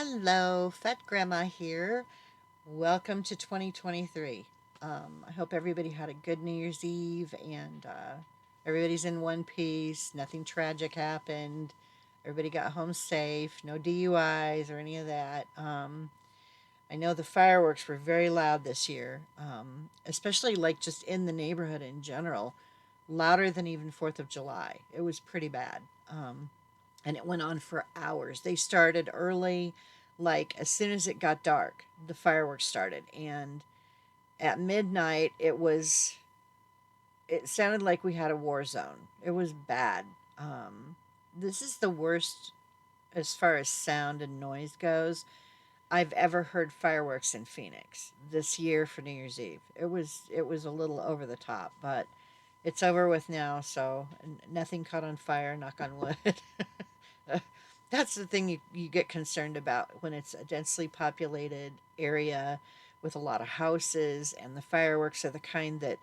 Hello, Fat Grandma here. Welcome to 2023. I hope everybody had a good New Year's Eve and everybody's in one piece. Nothing tragic happened. Everybody got home safe. No DUIs or any of that. I know the fireworks were very loud this year, especially like just in the neighborhood in general, louder than even 4th of July. It was pretty bad. And it went on for hours. They started early, like as soon as it got dark, the fireworks started. And at midnight, it sounded like we had a war zone. It was bad. This is the worst as far as sound and noise goes I've ever heard fireworks in Phoenix this year for New Year's Eve. It was a little over the top, but it's over with now, so nothing caught on fire, knock on wood. That's the thing you get concerned about when it's a densely populated area with a lot of houses, and the fireworks are the kind that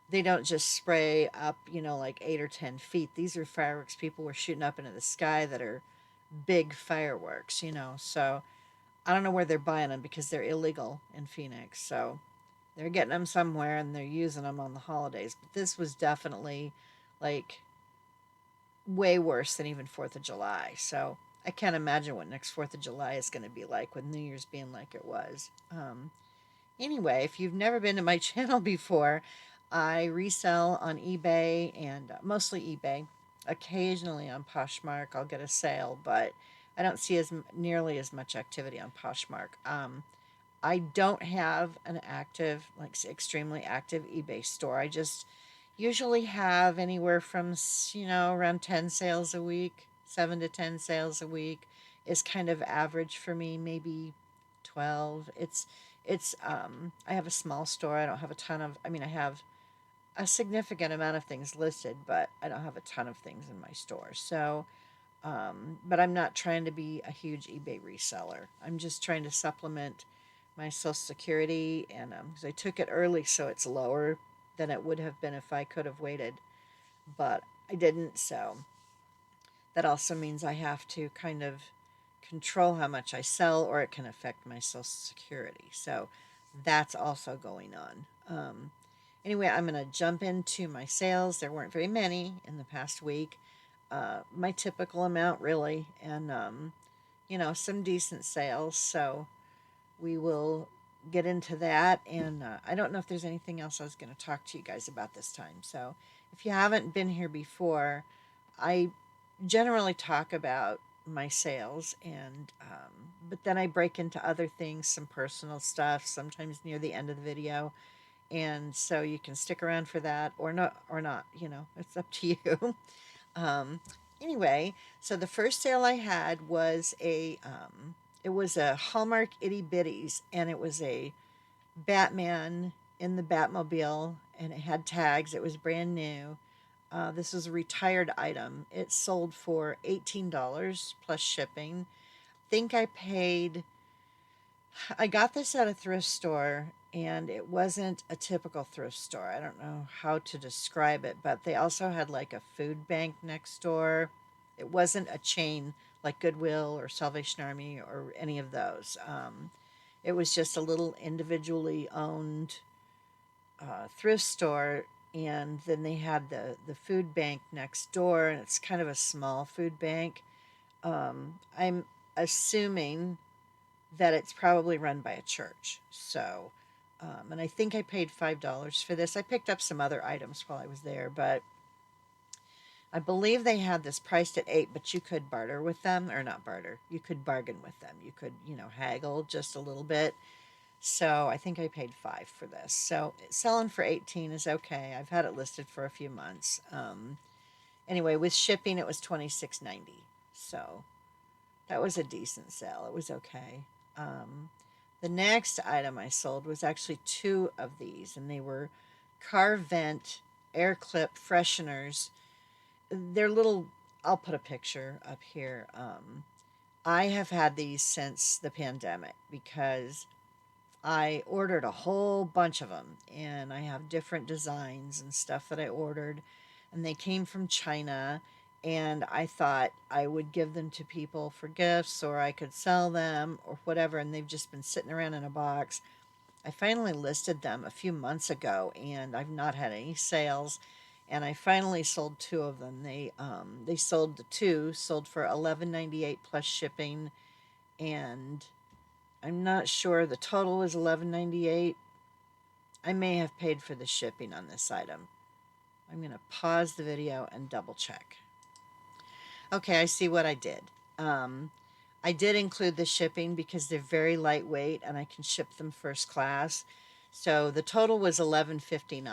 they don't just spray up, like 8 or 10 feet. These are fireworks people were shooting up into the sky that are big fireworks. So I don't know where they're buying them because they're illegal in Phoenix. So they're getting them somewhere and they're using them on the holidays. But this was definitely like way worse than even 4th of July. So I can't imagine what next 4th of July is going to be like with New Year's being like it was. Anyway, if you've never been to my channel before, I resell on eBay and mostly eBay. Occasionally on Poshmark, I'll get a sale, but I don't see as nearly as much activity on Poshmark. I don't have an active, like extremely active eBay store. I just usually have anywhere from, around 10 sales a week, 7 to 10 sales a week is kind of average for me, maybe 12. I have a small store. I don't have a ton of, I mean, I have a significant amount of things listed, but I don't have a ton of things in my store. So, but I'm not trying to be a huge eBay reseller. I'm just trying to supplement my Social Security, and because I took it early, so it's lower than it would have been if I could have waited, but I didn't. So that also means I have to kind of control how much I sell, or it can affect my Social Security. So that's also going on. Anyway, I'm going to jump into my sales. There weren't very many in the past week. My typical amount, really, and some decent sales. So we will get into that. And I don't know if there's anything else I was going to talk to you guys about this time. So if you haven't been here before, I generally talk about my sales, and but then I break into other things, some personal stuff, sometimes near the end of the video. And so you can stick around for that or not, it's up to you. um, anyway, so the first sale I had was it was a Hallmark Itty Bitties, and it was a Batman in the Batmobile, and it had tags. It was brand new. This was a retired item. It sold for $18 plus shipping. Think I got this at a thrift store, and it wasn't a typical thrift store. I don't know how to describe it, but they also had like a food bank next door. It wasn't a chain like Goodwill or Salvation Army or any of those. It was just a little individually owned thrift store, and then they had the food bank next door, and it's kind of a small food bank. I'm assuming that it's probably run by a church. So, and I think I paid $5 for this. I picked up some other items while I was there, but I believe they had this priced at 8, but you could barter with them, or not barter. You could bargain with them. You could, haggle just a little bit. So I think I paid 5 for this. So selling for 18 is okay. I've had it listed for a few months. Anyway, with shipping, it was 26.90. So that was a decent sale. It was okay. The next item I sold was actually two of these, and they were car vent air clip fresheners. They're little, I'll put a picture up here. I have had these since the pandemic because I ordered a whole bunch of them, and I have different designs and stuff that I ordered, and they came from China. and I thought I would give them to people for gifts or I could sell them or whatever, and they've just been sitting around in a box. I finally listed them a few months ago, and I've not had any sales. And I finally sold two of them. They sold the two sold for $11.98 plus shipping, and I'm not sure the total was $11.98. I may have paid for the shipping on this item. I'm going to pause the video and double check. Okay, I see what I did. Um, I did include the shipping because they're very lightweight and I can ship them first class. So the total was $11.59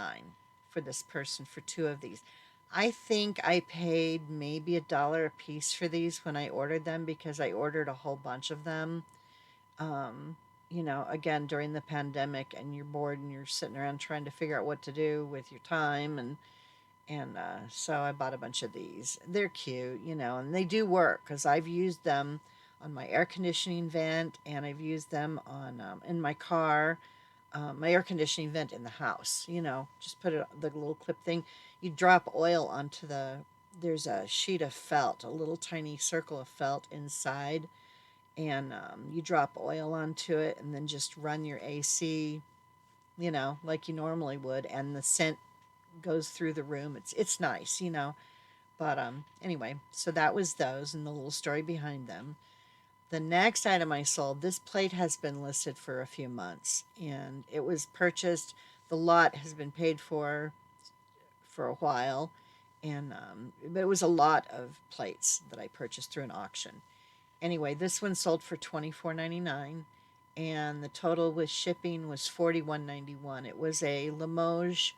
for this person for two of these. I think I paid maybe $1 a piece for these when I ordered them because I ordered a whole bunch of them. Um, again, during the pandemic and you're bored and you're sitting around trying to figure out what to do with your time, and so I bought a bunch of these. They're cute, and they do work because I've used them on my air conditioning vent, and I've used them on in my car, my air conditioning vent in the house. Just put it the little clip thing. You drop oil onto There's a sheet of felt, a little tiny circle of felt inside, and you drop oil onto it, and then just run your AC, like you normally would, and the scent goes through the room. It's nice. But anyway, so that was those and the little story behind them. The next item I sold, this plate has been listed for a few months and it was purchased. The lot has been paid for a while, and but it was a lot of plates that I purchased through an auction. Anyway, this one sold for $24.99, and the total with shipping was $41.91. It was a Limoges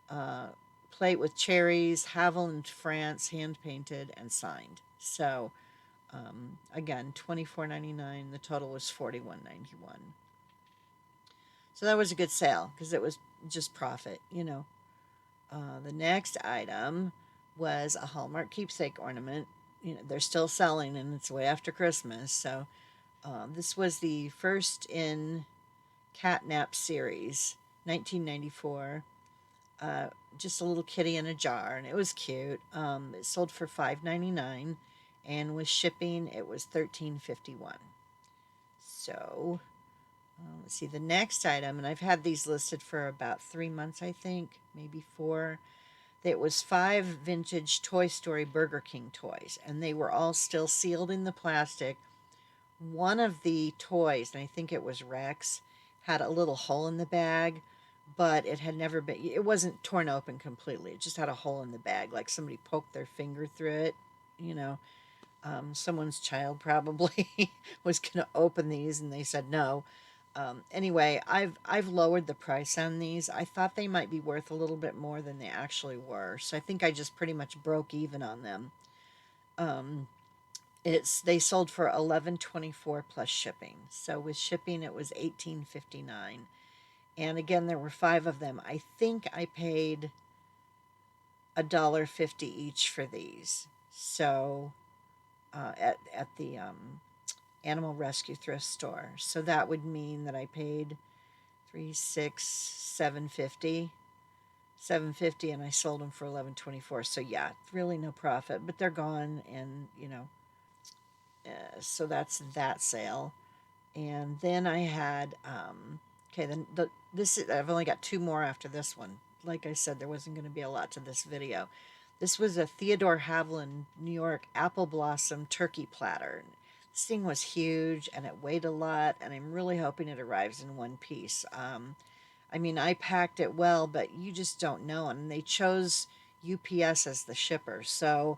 uh, plate with cherries, Haviland, France, hand painted and signed. So again, $24.99. The total was $41.91. So that was a good sale because it was just profit. The next item was a Hallmark keepsake ornament. They're still selling, and it's way after Christmas. So this was the first in Catnap series, 1994. Just a little kitty in a jar, and it was cute. It sold for $5.99, and with shipping, it was $13.51. So let's see the next item, and I've had these listed for about 3 months, I think, maybe four. It was 5 vintage Toy Story Burger King toys, and they were all still sealed in the plastic. One of the toys, and I think it was Rex, had a little hole in the bag, but it had never been, it wasn't torn open completely. It just had a hole in the bag, like somebody poked their finger through it. You know, Someone's child probably was going to open these, and they said no. Anyway, I've lowered the price on these. I thought they might be worth a little bit more than they actually were, so I think I just pretty much broke even on them. Um, they sold for 11.24 plus shipping. So with shipping, it was 18.59. And again, there were 5 of them. I think I paid $1.50 each for these. So at the animal rescue thrift store. So that would mean that I paid 3, 6, 7.50. 7.50, and I sold them for 11.24. So yeah, really no profit, but they're gone, and so that's that sale. And then I had okay, then I've only got 2 more after this one. Like I said, there wasn't going to be a lot to this video. This was a Theodore Haviland New York apple blossom turkey platter. This thing was huge and it weighed a lot, and I'm really hoping it arrives in one piece. I mean, I packed it well, but you just don't know, and they chose UPS as the shipper, so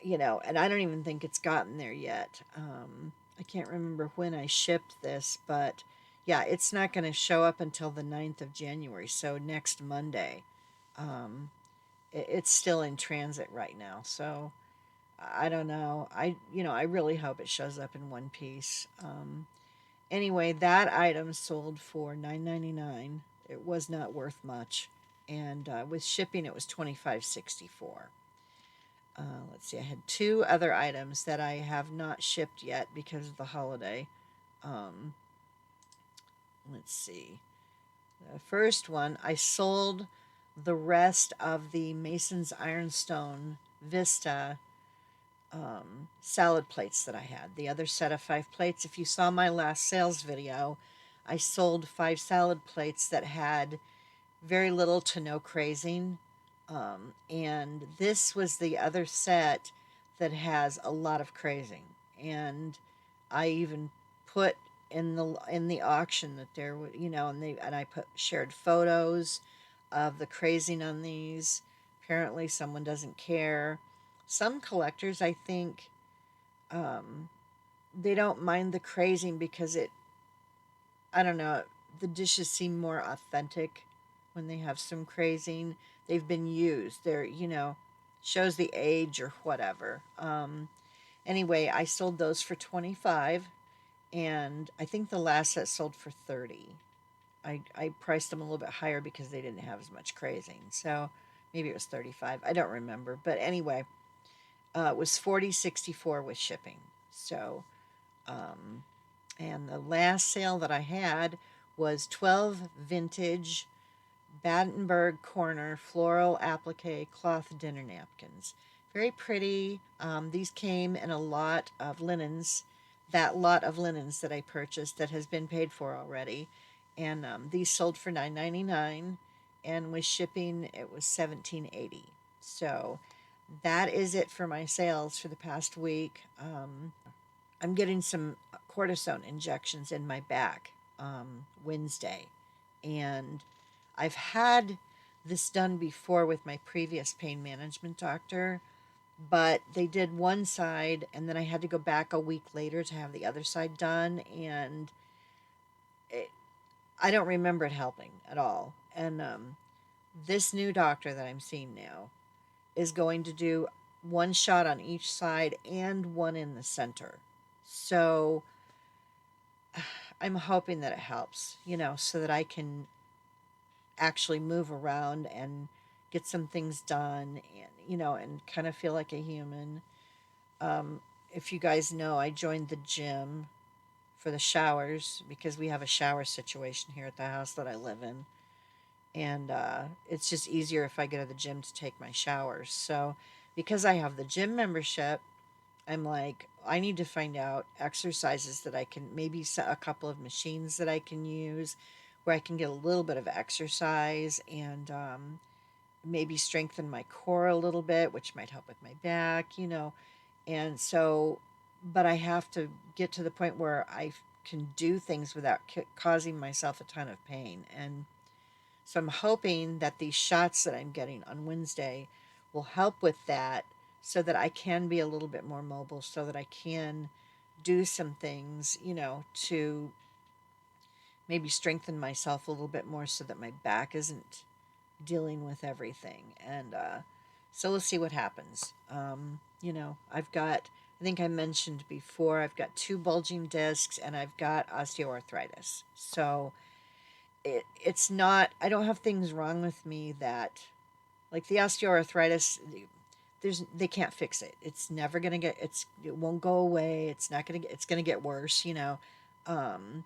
and I don't even think it's gotten there yet. I can't remember when I shipped this, but yeah, it's not going to show up until the 9th of January, so next Monday. Um, it's still in transit right now, so I don't know. I really hope it shows up in one piece. Anyway, that item sold for $9.99. It was not worth much, and with shipping, it was $25.64. Let's see, I had 2 other items that I have not shipped yet because of the holiday. Um, let's see. The first one, I sold the rest of the Mason's Ironstone Vista salad plates that I had. The other set of 5 plates. If you saw my last sales video, I sold 5 salad plates that had very little to no crazing. And this was the other set that has a lot of crazing. And I even put in the auction that there were, and I put shared photos of the crazing on these. Apparently, someone doesn't care. Some collectors, I think, um, they don't mind the crazing because I don't know, the dishes seem more authentic when they have some crazing. They've been used. Shows the age or whatever. Anyway, I sold those for 25, and I think the last set sold for 30. I priced them a little bit higher because they didn't have as much crazing. So maybe it was 35. I don't remember. But anyway, it was 40.64 with shipping. So, um, and the last sale that I had was 12 vintage Battenberg corner floral applique cloth dinner napkins. Very pretty. These came in a lot of linens, that lot of linens that I purchased that has been paid for already. And these sold for $9.99, and with shipping it was $17.80. So that is it for my sales for the past week. I'm getting some cortisone injections in my back Wednesday. And I've had this done before with my previous pain management doctor, but they did one side and then I had to go back a week later to have the other side done. And it, I don't remember it helping at all. And this new doctor that I'm seeing now is going to do one shot on each side and one in the center. So I'm hoping that it helps, so that I can actually move around and get some things done and kind of feel like a human. Um, if you guys know, I joined the gym for the showers because we have a shower situation here at the house that I live in. And it's just easier if I go to the gym to take my showers. So, because I have the gym membership, I'm like, I need to find out exercises that I can, maybe a couple of machines that I can use where I can get a little bit of exercise and maybe strengthen my core a little bit, which might help with my back. And so, but I have to get to the point where I can do things without causing myself a ton of pain. And so I'm hoping that these shots that I'm getting on Wednesday will help with that so that I can be a little bit more mobile, so that I can do some things, to maybe strengthen myself a little bit more so that my back isn't dealing with everything. And so we'll see what happens. I've got, I think I mentioned before, I've got 2 bulging discs and I've got osteoarthritis. So it's not, I don't have things wrong with me that, like the osteoarthritis, they can't fix it. It's never going to it won't go away. It's not going to get, it's going to get worse. Um,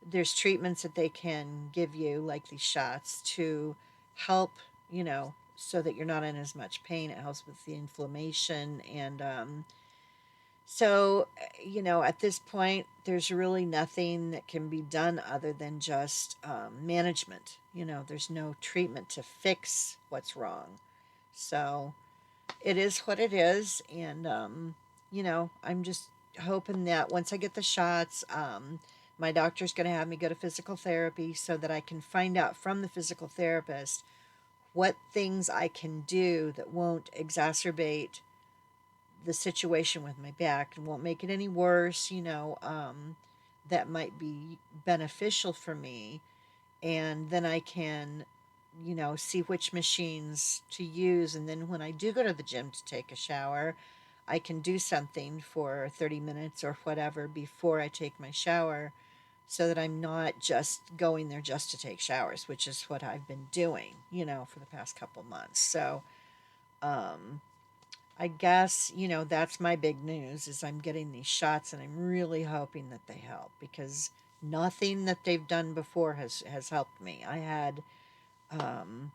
there's treatments that they can give you, like these shots, to help, so that you're not in as much pain. It helps with the inflammation. And so, at this point, there's really nothing that can be done other than just management. There's no treatment to fix what's wrong. So it is what it is. And, I'm just hoping that once I get the shots, my doctor's going to have me go to physical therapy so that I can find out from the physical therapist what things I can do that won't exacerbate the situation with my back and won't make it any worse, that might be beneficial for me. And then I can, see which machines to use. And then when I do go to the gym to take a shower, I can do something for 30 minutes or whatever before I take my shower so that I'm not just going there just to take showers, which is what I've been doing, for the past couple months. So, um, I guess, that's my big news is I'm getting these shots and I'm really hoping that they help because nothing that they've done before has helped me. I had um,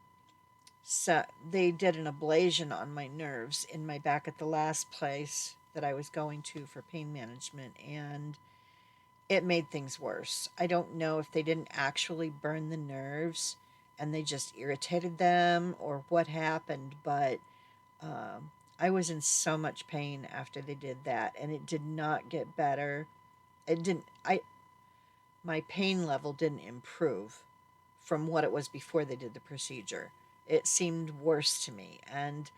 So they did an ablation on my nerves in my back at the last place that I was going to for pain management, and it made things worse. I don't know if they didn't actually burn the nerves and they just irritated them or what happened, but I was in so much pain after they did that, and it did not get better. It didn't. My pain level didn't improve from what it was before they did the procedure. It seemed worse to me, and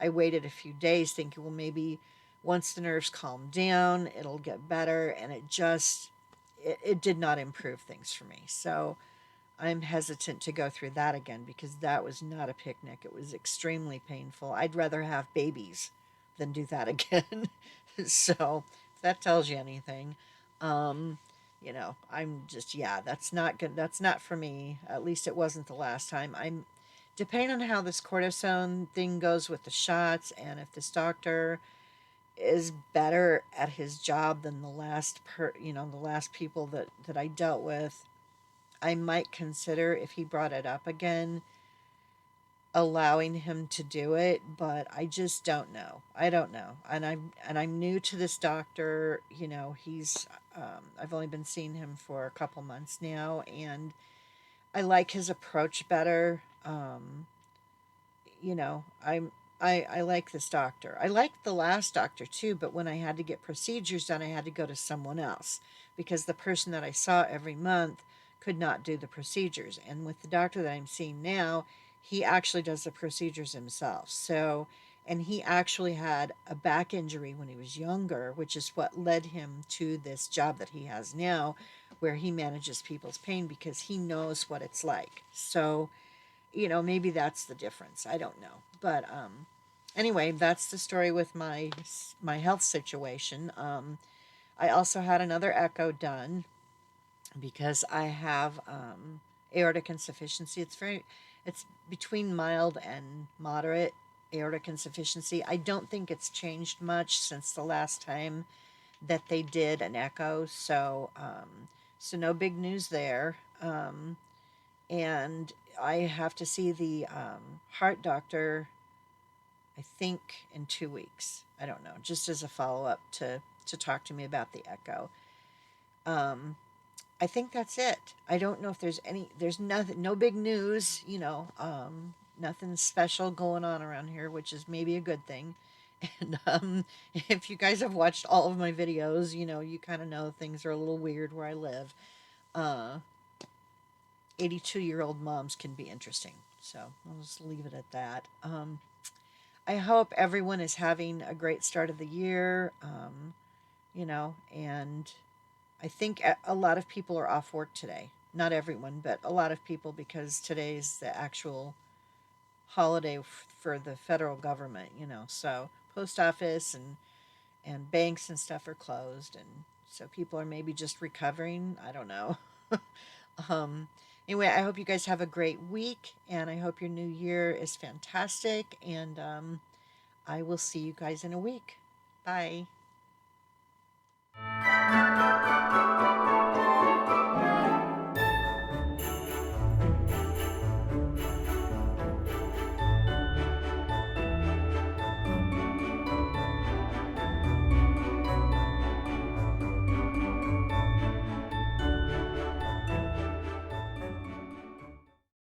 I waited a few days thinking, well, maybe once the nerves calm down, it'll get better, and it did not improve things for me. So I'm hesitant to go through that again because that was not a picnic. It was extremely painful. I'd rather have babies than do that again. So if that tells you anything, um, I'm just, yeah, that's not good. That's not for me. At least it wasn't the last time. Depending on how this cortisone thing goes with the shots, and if this doctor is better at his job than the last people that I dealt with, I might consider, if he brought it up again, allowing him to do it, but I just don't know. I don't know. And I'm new to this doctor, he's I've only been seeing him for a couple months now, and I like his approach better. You know, I'm I like this doctor. I liked the last doctor too, but when I had to get procedures done, I had to go to someone else because the person that I saw every month could not do the procedures. And with the doctor that I'm seeing now, he actually does the procedures himself. So, and he actually had a back injury when he was younger, which is what led him to this job that he has now, where he manages people's pain because he knows what it's like. So, maybe that's the difference. I don't know. But anyway, that's the story with my health situation. I also had another echo done because I have aortic insufficiency. It's between mild and moderate aortic insufficiency. I don't think it's changed much since the last time that they did an echo. So no big news there. And I have to see the heart doctor, I think, in 2 weeks. I don't know, just as a follow up to talk to me about the echo. Um, I think that's it. I don't know if there's nothing, no big news, nothing special going on around here, which is maybe a good thing. And if you guys have watched all of my videos, you kind of know things are a little weird where I live. Uh, 82-year-old moms can be interesting. So I'll just leave it at that. I hope everyone is having a great start of the year, and I think a lot of people are off work today. Not everyone, but a lot of people because today's the actual holiday for the federal government, So post office and banks and stuff are closed, and so people are maybe just recovering. I don't know. um, anyway, I hope you guys have a great week, and I hope your new year is fantastic. And I will see you guys in a week. Bye.